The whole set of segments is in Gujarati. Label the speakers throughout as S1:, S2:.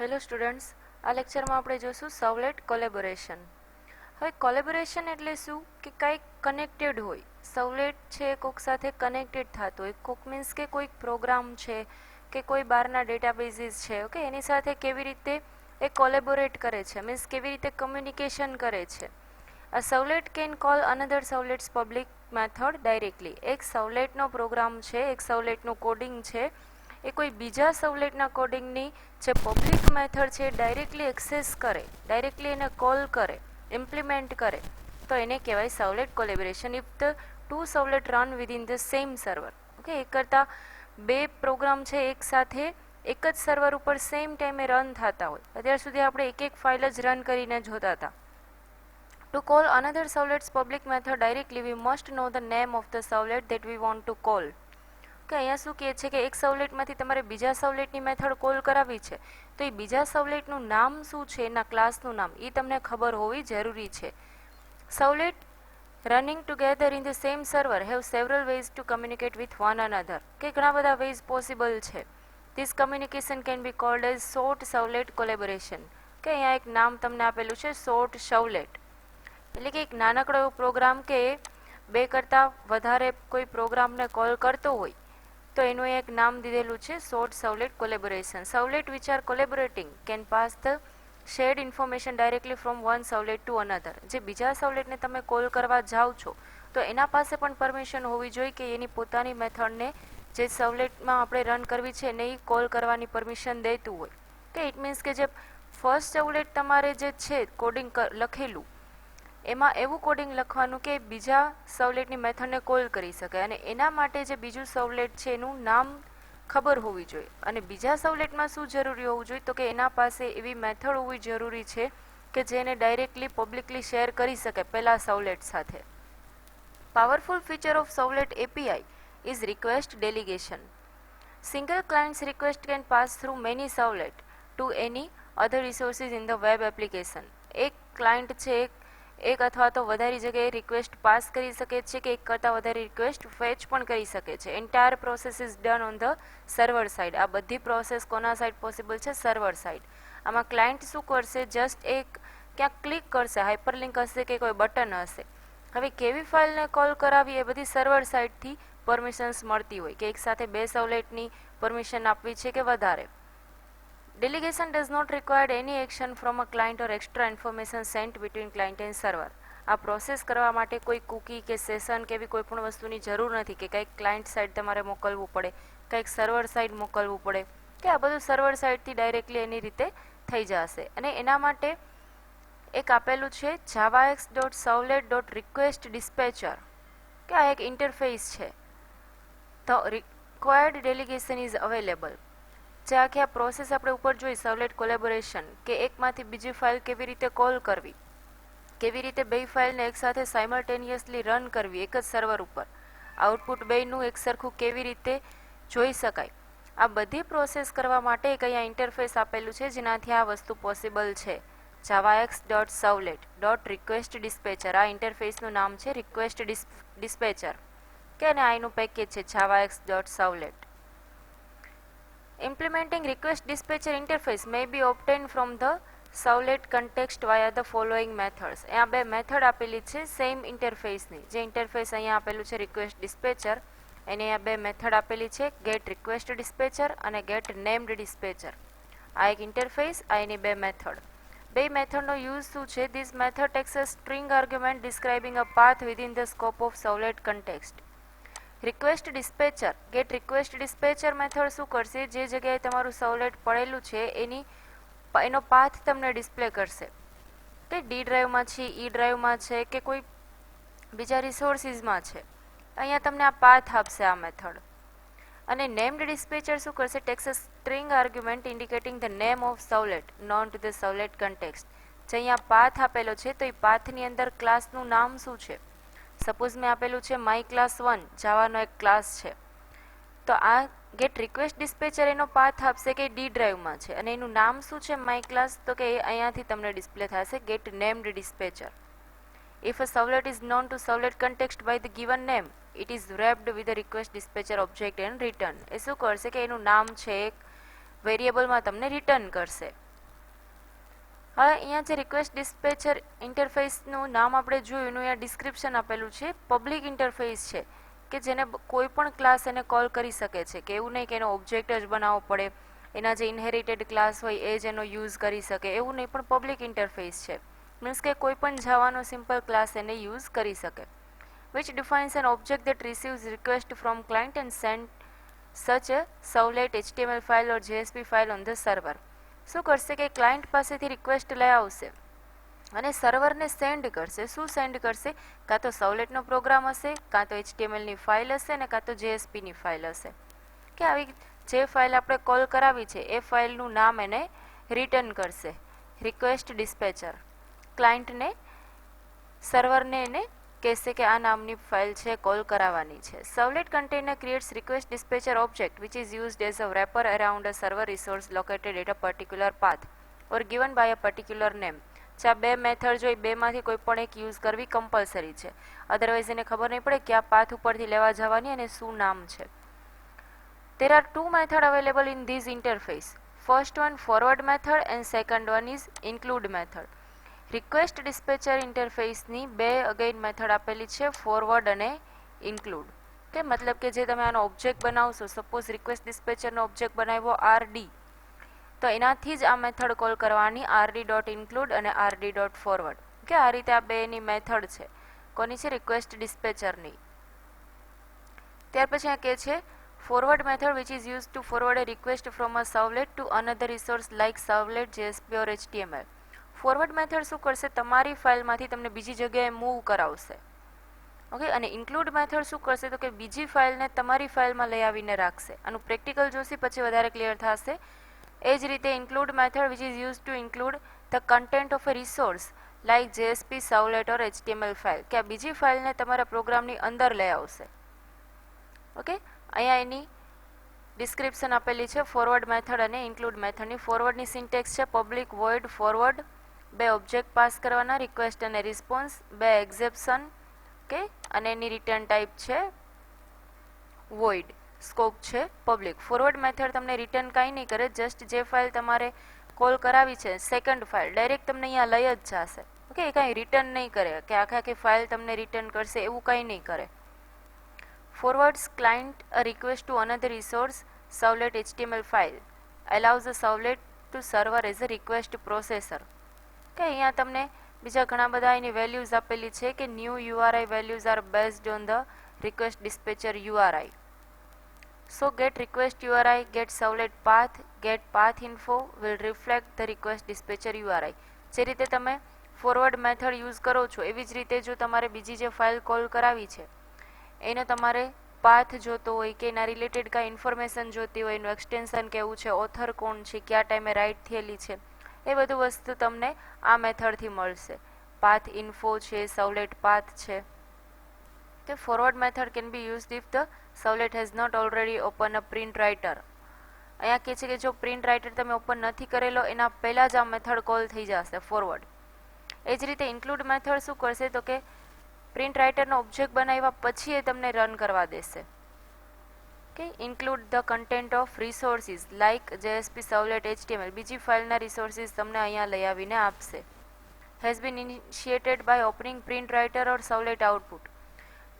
S1: હેલો સ્ટુડન્ટ્સ, આ લેક્ચરમાં આપણે જોશું સર્વલેટ કોલેબોરેશન. હવે કોલેબોરેશન એટલે શું કે કંઈક કનેક્ટેડ હોય. સર્વલેટ છે કોઈક સાથે કનેક્ટેડ થતું હોય. કોઈક મીન્સ કે કોઈક પ્રોગ્રામ છે કે કોઈ બહારના ડેટાબેઝીસ છે, ઓકે, એની સાથે કેવી રીતે એ કોલેબોરેટ કરે છે, મીન્સ કેવી રીતે કમ્યુનિકેશન કરે છે. A servlet can call another servlet's public method directly. એક સર્વલેટનો પ્રોગ્રામ છે, એક સર્વલેટનું કોડિંગ છે, એ કોઈ બીજા સર્વલેટના કોડિંગની જે પબ્લિક મેથડ છે ડાયરેક્ટલી એક્સેસ કરે, ડાયરેક્ટલી એને કોલ કરે, ઇમ્પ્લિમેન્ટ કરે, તો એને કહેવાય servlet collaboration. If the two servlet run within the same server. Okay, એક કરતાં બે પ્રોગ્રામ છે એક સાથે એક જ સર્વર ઉપર સેમ ટાઈમે રન થતા હોય. અત્યાર સુધી આપણે એક એક ફાઇલ જ રન કરીને જોતા હતા. To call another servlet's public method directly, we must know the name of the servlet that we want to call. કે અહીંયા શું કહે છે કે એક સર્વલેટમાંથી તમારે બીજા સર્વલેટની મેથડ કોલ કરાવી છે, તો એ બીજા સર્વલેટનું નામ શું છે, એના ક્લાસનું નામ, એ તમને ખબર હોવી જરૂરી છે. Servlet running together in the same server have several ways to communicate with one another. કે ઘણા બધા વેઝ પોસિબલ છે. This communication can be called as short servlet collaboration. કે અહીંયા એક નામ તમને આપેલું છે શોર્ટ સર્વલેટ, એટલે કે એક નાનકડો એવો પ્રોગ્રામ કે બે કરતાં વધારે કોઈ પ્રોગ્રામને કોલ કરતો હોય, તો એનું એક નામ દીધેલું છે short servlet collaboration. Servlet which are collaborating can pass the shared information directly from one servlet to another. જે બીજા સર્વલેટને તમે કોલ કરવા જાઓ છો, તો એના પાસે પણ પરમિશન હોવી જોઈએ કે એની પોતાની મેથડને જે સર્વલેટમાં આપણે રન કરવી છે એને કોલ કરવાની પરમિશન દેતું હોય. કે ઇટ મીન્સ કે જે ફર્સ્ટ સર્વલેટ તમારે જે છે કોડિંગ લખેલું, એમાં એવું કોડિંગ લખવાનું કે બીજા સર્વલેટની મેથડને કોલ કરી શકે, અને એના માટે જે બીજું સર્વલેટ છે એનું નામ ખબર હોવી જોઈએ. અને બીજા સર્વલેટમાં શું જરૂરી હોવું જોઈએ, તો કે એના પાસે એવી મેથડ હોવી જરૂરી છે કે જેને ડાયરેક્ટલી પબ્લિકલી શેર કરી શકે પહેલા સર્વલેટ સાથે. Powerful feature of servlet API is request delegation. Single client's request can pass through many servlet to any other resources in the web application. એક ક્લાયન્ટ છે એક અથવા તો વધારે જગ્યાએ રિક્વેસ્ટ પાસ કરી શકે છે કે એક કરતાં વધારે રિક્વેસ્ટ ફેચ પણ કરી શકે છે. Entire process is done on the server side. આ બધી પ્રોસેસ કોના સાઇડ પોસિબલ છે? Server side. આમાં ક્લાયન્ટ શું કરશે? જસ્ટ એક ક્યાંક ક્લિક કરશે, હાઇપરલિંક હશે કે કોઈ બટન હશે. હવે કેવી ફાઇલને કોલ કરાવી એ બધી સર્વર સાઇડથી પરમિશન્સ મળતી હોય, કે એક સાથે બે સર્વલેટની પરમિશન આપવી છે કે વધારે. Delegation does not require any action from a client or extra information sent between client and server. આ પ્રોસેસ કરવા માટે કોઈ કૂકી કે સેશન કે એવી કોઈ પણ વસ્તુની જરૂર નથી કે કંઈક ક્લાયન્ટ સાઇડ તમારે મોકલવું પડે, કંઈક સર્વર સાઇડ મોકલવું પડે, કે આ બધું સર્વર સાઇડથી ડાયરેક્ટલી એની રીતે થઈ જશે. અને એના માટે એક આપેલું છે javax.servlet.request_dispatcher, કે આ એક ઇન્ટરફેસ છે. The required delegation is available. જે આખી આ પ્રોસેસ આપણે ઉપર જોઈ સર્વલેટ કોલેબોરેશન, કે એકમાંથી બીજી ફાઇલ કેવી રીતે કોલ કરવી, કેવી રીતે બે ફાઇલને એકસાથે સાયમલ્ટેનિયસલી રન કરવી એક જ સર્વર ઉપર, આઉટપુટ બેયનું એક સરખું કેવી રીતે જોઈ શકાય, આ બધી પ્રોસેસ કરવા માટે એક અહીંયા ઇન્ટરફેસ આપેલું છે જેનાથી આ વસ્તુ પોસિબલ છે. javax.servlet.request_dispatcher. આ ઇન્ટરફેસનું નામ છે રિક્વેસ્ટ ડિસ્પેચર, કે અને આ એનું પેકેજ છે javax.servlet. Implementing request dispatcher interface may be obtained from the servlet context via the following methods. અહીંયા બે મેથડ આપેલી છે સેમ ઇન્ટરફેસની. જે ઇન્ટરફેસ અહીંયા આપેલું છે રિક્વેસ્ટ ડિસ્પેચર, એને અહીંયા બે મેથડ આપેલી છે ગેટ રિક્વેસ્ટ ડિસ્પેચર અને ગેટ નેમ્ડ ડિસ્પેચર. આ એક ઇન્ટરફેસ, આ એની બે મેથડ. બે મેથડનો યુઝ શું છે? This method takes a string argument describing a path within the scope of servlet context. Request dispatcher, get request dispatcher method શું કરશે? જે જગ્યાએ તમારું સર્વલેટ પડેલું છે એનો પાથ તમને ડિસ્પ્લે કરશે, કે ડી ડ્રાઈવમાં છે, ઈ ડ્રાઈવમાં છે, કે કોઈ બીજા રિસોર્સિસમાં છે. અહીંયા તમને આ પાથ આપશે આ મેથડ. અને નેમ્ડ ડિસ્પેચર શું કરશે? Takes a string argument indicating the name of servlet known to the servlet context. જે અહીંયા પાથ આપેલો છે, તો એ પાથની અંદર ક્લાસનું નામ શું છે? સપોઝ મેં આપેલું છે માય ક્લાસ 1, જાવાનો એક ક્લાસ છે, તો આ ગેટ રિક્વેસ્ટ ડિસ્પેચર એનો પાથ આપશે કે ડી ડ્રાઈવમાં છે, અને એનું નામ શું છે માય ક્લાસ, તો કે એ અહીંયાથી તમને ડિસ્પ્લે થશે get named dispatcher. If a servlet is known to servlet context by the given name, it is wrapped with the request dispatcher object and return. એ શું કરશે કે એનું નામ છે એક વેરિયેબલમાં તમને રિટર્ન કરશે. હવે અહીંયા જે રિક્વેસ્ટ ડિસ્પેચર ઇન્ટરફેસનું નામ આપણે જોયું એનું અહીંયા ડિસ્ક્રિપ્શન આપેલું છે. પબ્લિક ઇન્ટરફેસ છે કે જેને કોઈ પણ ક્લાસ એને કોલ કરી શકે છે, કે એવું નહીં કે એનો ઓબ્જેક્ટ જ બનાવવો પડે, એના જે ઇનહેરિટેડ ક્લાસ હોય એ જ એનો યુઝ કરી શકે, એવું નહીં, પણ પબ્લિક ઇન્ટરફેસ છે. મીન્સ કે કોઈ પણ જાવાનો સિમ્પલ ક્લાસ એને યુઝ કરી શકે. which defines an object that receives request from client and send such a servlet HTML file or JSP file on the server. શું કરશે કે ક્લાયન્ટ પાસેથી રિક્વેસ્ટ લઈ આવશે અને સર્વરને સેન્ડ કરશે. શું સેન્ડ કરશે? કાં તો સર્વલેટનો પ્રોગ્રામ હશે, કાં તો HTMLની ફાઇલ હશે, અને કાં તો JSPની ફાઇલ હશે, કે આવી જે ફાઇલ આપણે કોલ કરાવી છે એ ફાઇલનું નામ એને રિટર્ન કરશે. રિક્વેસ્ટ ડિસ્પેચર ક્લાયન્ટને સર્વરને એને કહેશે કે આ નામની ફાઇલ છે, કોલ કરાવવાની છે. Servlet container creates request dispatcher object which is used as a wrapper around a server resource located at a particular path or given by a particular name. આ બે મેથડ જોઈ, બેમાંથી કોઈ પણ એક યુઝ કરવી કમ્પલસરી છે, અધરવાઇઝ એને ખબર નહીં પડે કે આ પાથ ઉપરથી લેવા જવાની અને શું નામ છે. There are two methods available in this interface. First one forward method and second one is include method. Request dispatcher ઇન્ટરફેસની બે અગેન મેથડ આપેલી છે, ફોરવર્ડ અને ઇન્ક્લુડ. કે મતલબ કે જે તમે આનો ઓબ્જેક્ટ બનાવશો, સપોઝ રિક્વેસ્ટ ડિસ્પેચરનો ઓબ્જેક્ટ બનાવ્યો RD, તો એનાથી જ આ મેથડ કોલ કરવાની, RD.include અને RD.forward. કે આ રીતે આ બેની મેથડ છે. કોની છે? રિક્વેસ્ટ ડિસ્પેચરની. ત્યાર પછી આ કે છે forward method which is used to forward a request from a servlet to another resource like servlet, JSP or HTML. Forward method શું કરશે? તમારી ફાઇલમાંથી તમને બીજી જગ્યાએ મૂવ કરાવશે. ઓકે. અને ઇન્ક્લુડ મેથડ શું કરશે? તો કે બીજી ફાઇલને તમારી ફાઇલમાં લઈ આવીને રાખશે. આનું પ્રેક્ટિકલ જોશી પછી વધારે ક્લિયર થશે. એ જ રીતે include method which is use to include the content of a resource like JSP, servlet or HTML file, કે આ બીજી ફાઇલને તમારા પ્રોગ્રામની અંદર લઈ આવશે. ઓકે. અહીંયા એની ડિસ્ક્રિપ્શન આપેલી છે ફોરવર્ડ મેથડ અને ઇન્ક્લુડ મેથડની. ફોરવર્ડની સિન્ટેક્સ છે પબ્લિક વોઇડ ફોરવર્ડ, બે ઓબ્જેક્ટ પાસ કરવાના, રિક્વેસ્ટ અને રિસ્પોન્સ, બે એક્સેપ્શન, કે અને એની રિટર્ન ટાઈપ છે વોઇડ, સ્કોપ છે પબ્લિક. ફોરવર્ડ મેથડ તમને રિટર્ન કાંઈ નહીં કરે, જસ્ટ જે ફાઇલ તમારે કોલ કરાવી છે સેકન્ડ ફાઇલ ડાયરેક્ટ તમને અહીંયા લઈ જ જશે. ઓકે. એ કાંઈ રિટર્ન નહીં કરે કે આખી ફાઇલ તમને રિટર્ન કરશે, એવું કાંઈ નહીં કરે. forwards client a request to another resource servlet HTML file, allows the servlet to server as a request processor. કે અહીંયા તમને બીજા ઘણા બધા એની વેલ્યુઝ આપેલી છે કે new URI values are based on the request dispatcher URI. So get request URI, get servlet path, get path info will reflect the request dispatcher URI. જે રીતે તમે ફોરવર્ડ મેથડ યુઝ કરો છો એવી જ રીતે જો તમારે બીજી જે ફાઇલ કોલ કરાવી છે એનો તમારે પાથ જોતો હોય કે એના રિલેટેડ કાંઈ ઇન્ફોર્મેશન જોતી હોય, એનું એક્સટેન્શન કેવું છે, ઓથર કોણ છે, કયા ટાઈમે રાઇટ થયેલી છે, એ બધું વસ્તુ તમને આ મેથડથી મળશે. પાથ ઇન્ફો છે, સર્વલેટ પાથ છે. કે forward method can be used if the servlet has not already open a print writer. અહીંયા કહે છે કે જો પ્રિન્ટ રાઇટર તમે ઓપન નથી કરેલો એના પહેલાં જ આ મેથડ કોલ થઈ જશે ફોરવર્ડ. એ જ રીતે ઇન્ક્લુડ મેથડ શું કરશે? તો કે પ્રિન્ટ રાઇટરનો ઓબ્જેક્ટ બનાવ્યા પછી એ તમને રન કરવા દેશે. કે include the content of resources like JSP, servlet, HTML, બીજી ફાઇલના રિસોર્સિસ તમને અહીંયા લઈ આવીને આપશે. Has been initiated by opening print writer or servlet output.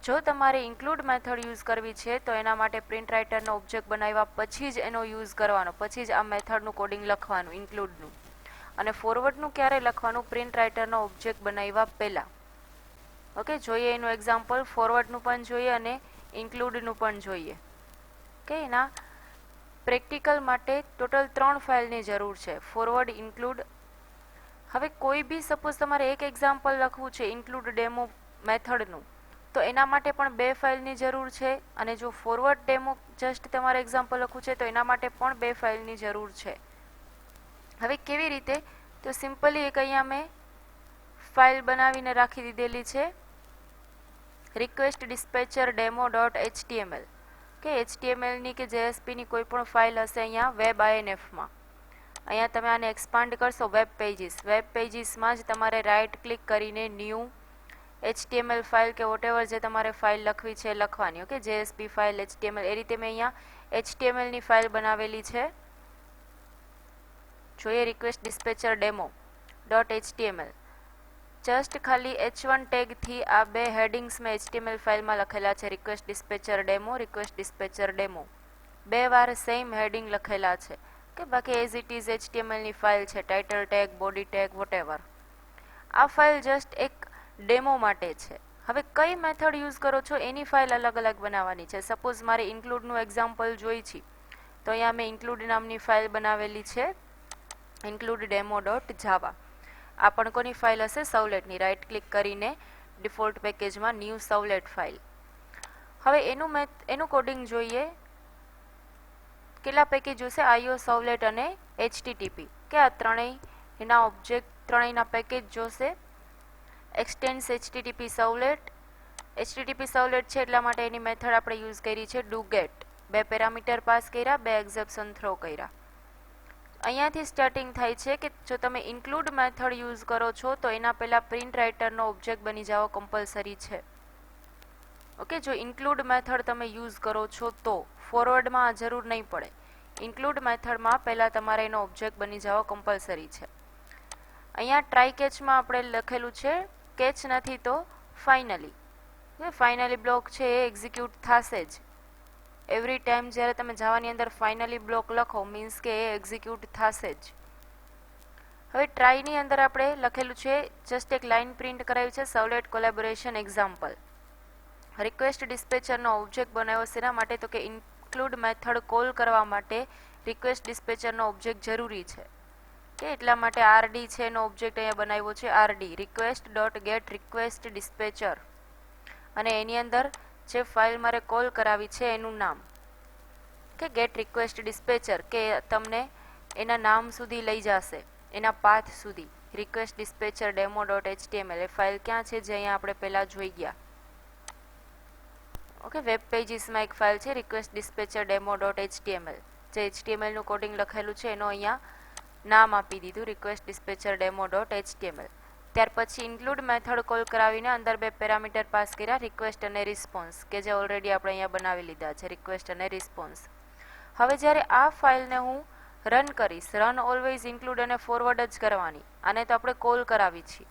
S1: જો તમારે ઇન્ક્લુડ મેથડ યુઝ કરવી છે તો એના માટે પ્રિન્ટ રાઇટરનો ઓબ્જેક્ટ બનાવ્યા પછી જ એનો યુઝ કરવાનો, પછી જ આ મેથડનું કોડિંગ લખવાનું ઇન્ક્લુડનું. અને ફોરવર્ડનું ક્યારે લખવાનું? પ્રિન્ટ રાઇટરનો ઓબ્જેક્ટ બનાવ્યા પહેલાં. ઓકે. જોઈએ એનું એક્ઝામ્પલ, ફોરવર્ડનું પણ જોઈએ અને ઇન્ક્લુડનું પણ જોઈએ. કે એના પ્રેક્ટિકલ માટે ટોટલ 3 ફાઇલની જરૂર છે, ફોરવર્ડ, ઇન્ક્લુડ. હવે કોઈ બી સપોઝ તમારે એક એક્ઝામ્પલ લખવું છે ઇન્ક્લુડ ડેમો મેથડનું, તો એના માટે પણ 2 ફાઇલની જરૂર છે. અને જો ફોરવર્ડ ડેમો જસ્ટ તમારે એક્ઝામ્પલ લખવું છે તો એના માટે પણ 2 ફાઇલની જરૂર છે. હવે કેવી રીતે? તો સિમ્પલી એક અહીંયા મેં ફાઇલ બનાવીને રાખી દીધેલી છે રિક્વેસ્ટ ડિસ્પેચર ડેમો .html. કે HTMLની કે JSPની કોઈ પણ ફાઇલ હશે અહીંયા વેબ INFમાં. અહીંયા તમે આને એક્સપાન્ડ કરશો વેબ પેજીસ, વેબ પેજીસમાં જ તમારે રાઇટ ક્લિક કરીને ન્યૂ HTML ફાઇલ કે વોટેવર જે તમારે ફાઇલ લખવી છે લખવાની. ઓકે. JSP ફાઇલ, HTML, એ રીતે મેં અહીંયા HTMLની ફાઇલ બનાવેલી છે. જોઈએ request ડિસ્પેચર demo dot HTML. Just ખાલી h1 ટેગથી આ બે હેડિંગ્સમાં HTML ફાઇલમાં લખેલા છે, રિક્વેસ્ટ ડિસ્પેચર ડેમો, રિક્વેસ્ટ ડિસ્પેચર ડેમો. બે વાર સેમ હેડિંગ લખેલા છે કે બાકી એઝ ઇટ ઇઝ HTMLની ફાઇલ છે, title tag, body tag, whatever. આ ફાઇલ જસ્ટ એક ડેમો માટે છે. હવે કઈ મેથડ યુઝ કરો છો એની ફાઇલ અલગ અલગ બનાવવાની છે. સપોઝ મારે ઇન્ક્લુડનું એક્ઝામ્પલ જોઈ છે તો અહીંયા મેં ઇન્ક્લુડ નામની ફાઇલ બનાવેલી છે, ઇન્ક્લુડ ડેમો ડોટ જાવા. આ પણ કોની ફાઇલ હશે? સવલેટની. રાઇટ ક્લિક કરીને ડિફોલ્ટ પેકેજમાં ન્યૂ સવલેટ ફાઇલ. હવે એનું કોડિંગ જોઈએ. કેટલા પેકેજ જોશે? આઈઓ, સવલેટ અને HTTP કે આ ત્રણેયના ઓબ્જેક્ટ, ત્રણેયના પેકેજ જોશે. એક્સટેન્સ HTTP સવલેટ. HTTP સવલેટ છે એટલા માટે એની મેથડ આપણે યુઝ કરી છે ડુ ગેટ. બે પેરામીટર પાસ કર્યા, બે એક્સેપ્શન થ્રો કર્યા. અહીંયાથી સ્ટાર્ટિંગ થાય છે કે જો તમે ઇન્ક્લુડ મેથડ યુઝ કરો છો તો એના પહેલાં પ્રિન્ટ રાઇટરનો ઓબ્જેક્ટ બની જાઓ કમ્પલસરી છે. ઓકે, જો ઇન્ક્લુડ મેથડ તમે યુઝ કરો છો તો ફોરવર્ડમાં આ જરૂર નહીં પડે. ઇન્ક્લુડ મેથડમાં પહેલાં તમારે એનો ઓબ્જેક્ટ બની જાઓ કમ્પલસરી છે. અહીંયા ટ્રાય કેચમાં આપણે લખેલું છે કેચ નથી તો ફાઇનલી. ફાઇનલી બ્લોક છે એ એક્ઝિક્યુટ થશે જ. એવરી ટાઈમ જ્યારે તમે જાવાની અંદર ફાઇનલી બ્લોક લખો મીન્સ કે એ એક્ઝિક્યુટ થશે જ. હવે ટ્રાયની અંદર આપણે લખેલું છે, જસ્ટ એક લાઇન પ્રિન્ટ કરાવી છે, સવલેટ કોલેબોરેશન એક્ઝામ્પલ. રિક્વેસ્ટ ડિસ્પેચરનો ઓબ્જેક્ટ બનાવ્યો છે એના માટે તો કે ઇન્ક્લુડ મેથડ કોલ કરવા માટે રિક્વેસ્ટ ડિસ્પેચરનો ઓબ્જેક્ટ જરૂરી છે કે એટલા માટે RD છે એનો ઓબ્જેક્ટ અહીંયા બનાવ્યો છે, RD request dot get request dispatcher. અને એની અંદર જે ફાઇલ મારે કોલ કરાવી છે એનું નામ કે ગેટ રિક્વેસ્ટ ડિસ્પેચર, કે તમને એના નામ સુધી લઈ જશે, એના પાથ સુધી. રિક્વેસ્ટ ડિસ્પેચર ડેમો ડોટ HTML એ ફાઇલ ક્યાં છે? જે અહીંયા આપણે પહેલાં જોઈ ગયા. ઓકે, વેબ પેજીસમાં એક ફાઇલ છે રિક્વેસ્ટ ડિસ્પેચર ડેમો ડોટ HTML. જે HTMLનું કોડિંગ લખેલું છે એનો અહીંયા નામ આપી દીધું રિક્વેસ્ટ ડિસ્પેચર ડેમો ડોટ HTML. ત્યાર પછી ઇન્ક્લુડ મેથડ કોલ કરાવીને અંદર બે પેરામીટર પાસ કર્યા, રિક્વેસ્ટ અને રિસ્પોન્સ, કે જે ઓલરેડી આપણે અહીંયા બનાવી લીધા છે, રિક્વેસ્ટ અને રિસ્પોન્સ. હવે જ્યારે આ ફાઇલને હું રન કરીશ, રન ઓલવેઝ ઇન્ક્લુડ અને ફોરવર્ડ જ કરવાની. આને તો આપણે કોલ કરાવી છીએ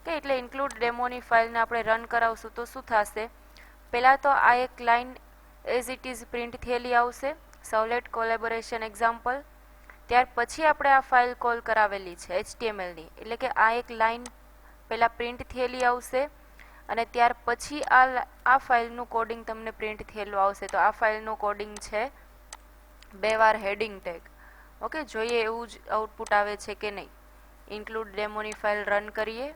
S1: કે એટલે ઇન્ક્લુડ ડેમોની ફાઇલને આપણે રન કરાવશું તો શું થશે? પહેલાં તો આ એક line as it is print થયેલી આવશે, સવલેટ કોલેબોરેશન એક્ઝામ્પલ. ત્યાર પછી આપણે આ ફાઇલ કોલ કરાવેલી છે HTMLની, એટલે કે આ એક લાઇન પહેલાં પ્રિન્ટ થયેલી આવશે અને ત્યાર પછી આ ફાઇલનું કોડિંગ તમને પ્રિન્ટ થયેલું આવશે. તો આ ફાઇલનું કોડિંગ છે બે વાર હેડિંગ ટેગ. ઓકે, જોઈએ એવું જ આઉટપુટ આવે છે કે નહીં. ઇન્ક્લુડ ડેમોની ફાઇલ રન કરીએ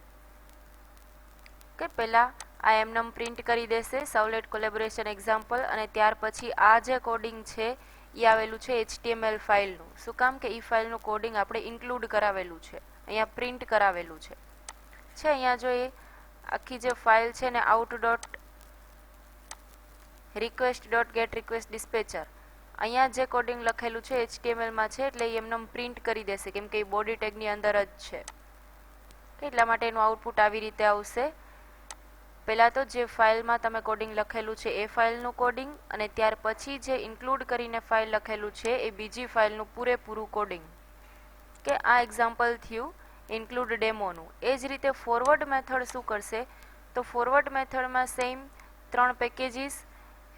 S1: કે પહેલાં આ એમનેમ પ્રિન્ટ કરી દેશે સવલેટ કોલેબોરેશન એક્ઝામ્પલ, અને ત્યાર પછી આ જે કોડિંગ છે એ આવેલું છે HTML ફાઇલનું. શું કામ? કે એ ફાઇલનું કોડિંગ આપણે ઇન્ક્લુડ કરાવેલું છે, અહીંયા પ્રિન્ટ કરાવેલું છે. અહીંયા જો એ આખી જે ફાઇલ છે ને out dot request dot get request dispatcher, અહીંયા જે કોડિંગ લખેલું છે HTMLમાં છે એટલે એ એમનેમ પ્રિન્ટ કરી દેશે કેમ કે એ બોડી ટેગની અંદર જ છે. એટલા માટે એનું આઉટપુટ આવી રીતે આવશે. પહેલાં તો જે ફાઇલમાં તમે કોડિંગ લખેલું છે એ ફાઇલનું કોડિંગ, અને ત્યાર પછી જે ઇન્ક્લુડ કરીને ફાઇલ લખેલું છે એ બીજી ફાઇલનું પૂરેપૂરું કોડિંગ. કે આ એક્ઝામ્પલ થયું ઇન્ક્લુડ ડેમોનું. એ જ રીતે ફોરવર્ડ મેથડ શું કરશે? તો ફોરવર્ડ મેથડમાં સેમ ત્રણ પેકેજીસ,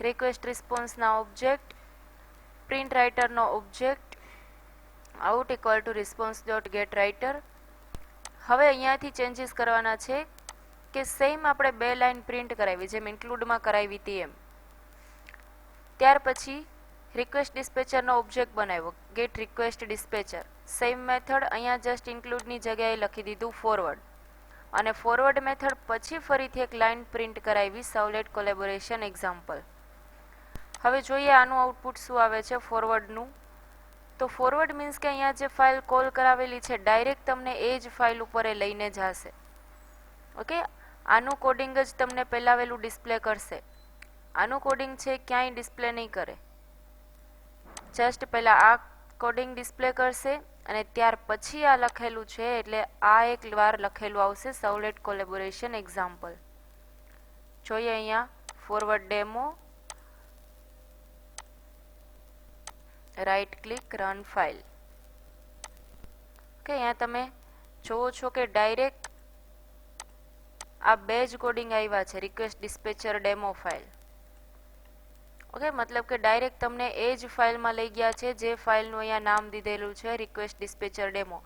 S1: રિક્વેસ્ટ રિસ્પોન્સના ઓબ્જેક્ટ, પ્રિન્ટ રાઇટરનો object, out equal to response dot get writer. હવે અહીંયાથી ચેન્જીસ કરવાના છે કે સેમ આપણે બે લાઇન પ્રિન્ટ કરાવી જેમ ઇન્ક્લુડમાં કરાવી હતી એમ. ત્યાર પછી રિક્વેસ્ટ ડિસ્પેચરનો ઓબ્જેક્ટ બનાવ્યો get request dispatcher. Same method અહીંયા જસ્ટ ઇન્ક્લુડની જગ્યાએ લખી દીધું ફોરવર્ડ, અને ફોરવર્ડ મેથડ પછી ફરીથી એક લાઇન પ્રિન્ટ કરાવી સવલેટ કોલેબોરેશન એક્ઝામ્પલ. હવે જોઈએ આનું આઉટપુટ શું આવે છે ફોરવર્ડનું. તો ફોરવર્ડ મીન્સ કે અહીંયા જે ફાઇલ કોલ કરાવેલી છે ડાયરેક્ટ તમને એ જ ફાઇલ ઉપર એ લઈને જશે. ઓકે, આનું કોડિંગ જ તમને પહેલાવેલું ડિસ્પ્લે કરશે. આનું કોડિંગ છે ક્યાંય ડિસ્પ્લે નહીં કરે, જસ્ટ પહેલાં આ કોડિંગ ડિસ્પ્લે કરશે અને ત્યાર પછી આ લખેલું છે એટલે આ એક વાર લખેલું આવશે સવલેટ કોલેબોરેશન એક્ઝામ્પલ. જોઈએ અહીંયા forward demo, right click run file. Okay, અહીંયા તમે જોવો છો કે ડાયરેક્ટ આ બે જ કોડિંગ આવ્યા છે, રિક્વેસ્ટ ડિસ્પેચર ડેમો ફાઇલ. ઓકે, મતલબ કે ડાયરેક્ટ તમને એ જ ફાઇલમાં લઈ ગયા છે જે ફાઇલનું અહીંયા નામ દીધેલું છે રિક્વેસ્ટ ડિસ્પેચર ડેમો.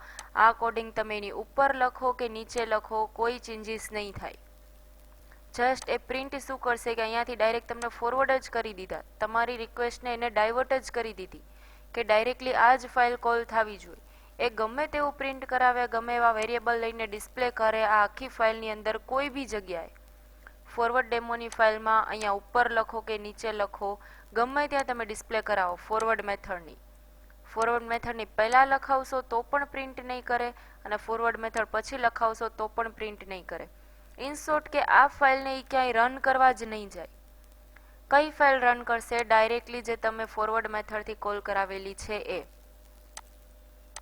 S1: આ કોડિંગ તમે એની ઉપર લખો કે નીચે લખો, કોઈ ચેન્જીસ નહીં થાય. જસ્ટ એ પ્રિન્ટ શું કરશે કે અહીંયાથી ડાયરેક્ટ તમને ફોરવર્ડ જ કરી દીધા, તમારી રિક્વેસ્ટને એને ડાયવર્ટ જ કરી દીધી કે ડાયરેક્ટલી આ જ ફાઇલ કોલ થવી જોઈએ. એ ગમે તેવું પ્રિન્ટ કરાવે, ગમે એવા વેરિયેબલ લઈને ડિસ્પ્લે કરે, આ આખી ફાઇલની અંદર કોઈ બી જગ્યાએ ફોરવર્ડ ડેમોની ફાઇલમાં અહીંયા ઉપર લખો કે નીચે લખો, ગમે ત્યાં તમે ડિસ્પ્લે કરાવો ફોરવર્ડ મેથડની પહેલાં લખાવશો તો પણ પ્રિન્ટ નહીં કરે અને ફોરવર્ડ મેથડ પછી લખાવશો તો પણ પ્રિન્ટ નહીં કરે. ઇન શોર્ટ કે આ ફાઇલને એ ક્યાંય રન કરવા જ નહીં જાય. કઈ ફાઇલ રન કરશે? ડાયરેક્ટલી જે તમે ફોરવર્ડ મેથડથી કોલ કરાવેલી છે એ.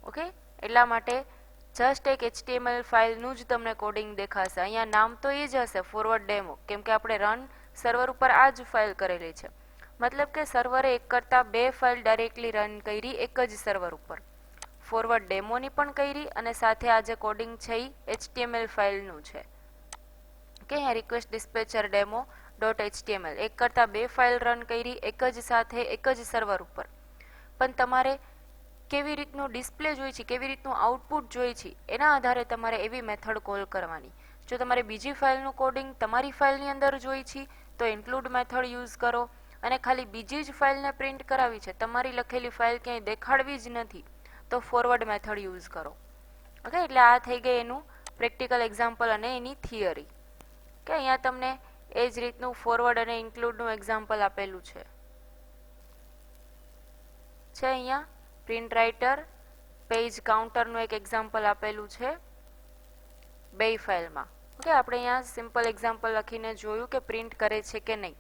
S1: ઓકે, એટલા માટે જસ્ટ એક HTML ફાઇલનું જ તમને કોડિંગ દેખાશે. અહીંયા નામ તો એ જ હશે ફોરવર્ડ ડેમો, કેમ કે આપણે રન સર્વર ઉપર આ જ ફાઇલ કરેલી છે. મતલબ કે સર્વરે એક કરતાં બે ફાઇલ ડાયરેક્ટલી રન કરી એક જ સર્વર ઉપર. ફોરવર્ડ ડેમોની પણ કરી અને સાથે આ જે કોડિંગ છે એ HTML ફાઇલનું છે. કે અહીંયા રિક્વેસ્ટ ડિસ્પેચર ડેમો .html, એક કરતાં બે ફાઇલ રન કરી એક જ સાથે એક જ સર્વર ઉપર. પણ તમારે કેવી રીતનું ડિસ્પ્લે જોઈ છે, કેવી રીતનું આઉટપુટ જોઈ છે, એના આધારે તમારે એવી મેથડ કોલ કરવાની. જો તમારે બીજી ફાઇલનું કોડિંગ તમારી ફાઇલની અંદર જોઈ છે તો ઇન્ક્લુડ મેથડ યુઝ કરો, અને ખાલી બીજી જ ફાઇલને પ્રિન્ટ કરાવી છે, તમારી લખેલી ફાઇલ ક્યાંય દેખાડવી જ નથી, તો ફોરવર્ડ મેથડ યુઝ કરો. ઓકે, એટલે આ થઈ ગઈ એનું પ્રેક્ટિકલ એક્ઝામ્પલ અને એની થિયરી. કે અહીંયા તમને એ જ રીતનું ફોરવર્ડ અને ઇન્ક્લુડનું એક્ઝામ્પલ આપેલું છે અહીંયા પ્રિન્ટ રાઇટર, પેજ કાઉન્ટરનું એક એક્ઝામ્પલ આપેલું છે બે ફાઇલમાં. ઓકે, આપણે અહીંયા સિમ્પલ એક્ઝામ્પલ લખીને જોયું કે પ્રિન્ટ કરે છે કે નહીં.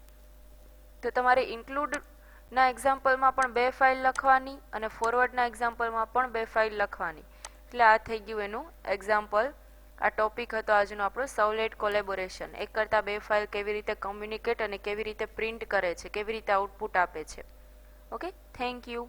S1: તો તમારે ઇન્ક્લુડના એક્ઝામ્પલમાં પણ બે ફાઇલ લખવાની અને ફોરવર્ડના એક્ઝામ્પલમાં પણ બે ફાઇલ લખવાની. એટલે આ થઈ ગયું એનું એક્ઝામ્પલ. આ ટોપિક હતો આજનો આપણો સર્વલેટ કોલેબોરેશન. એક કરતાં બે ફાઇલ કેવી રીતે કમ્યુનિકેટ અને કેવી રીતે પ્રિન્ટ કરે છે, કેવી રીતે આઉટપુટ આપે છે. Okay, thank you.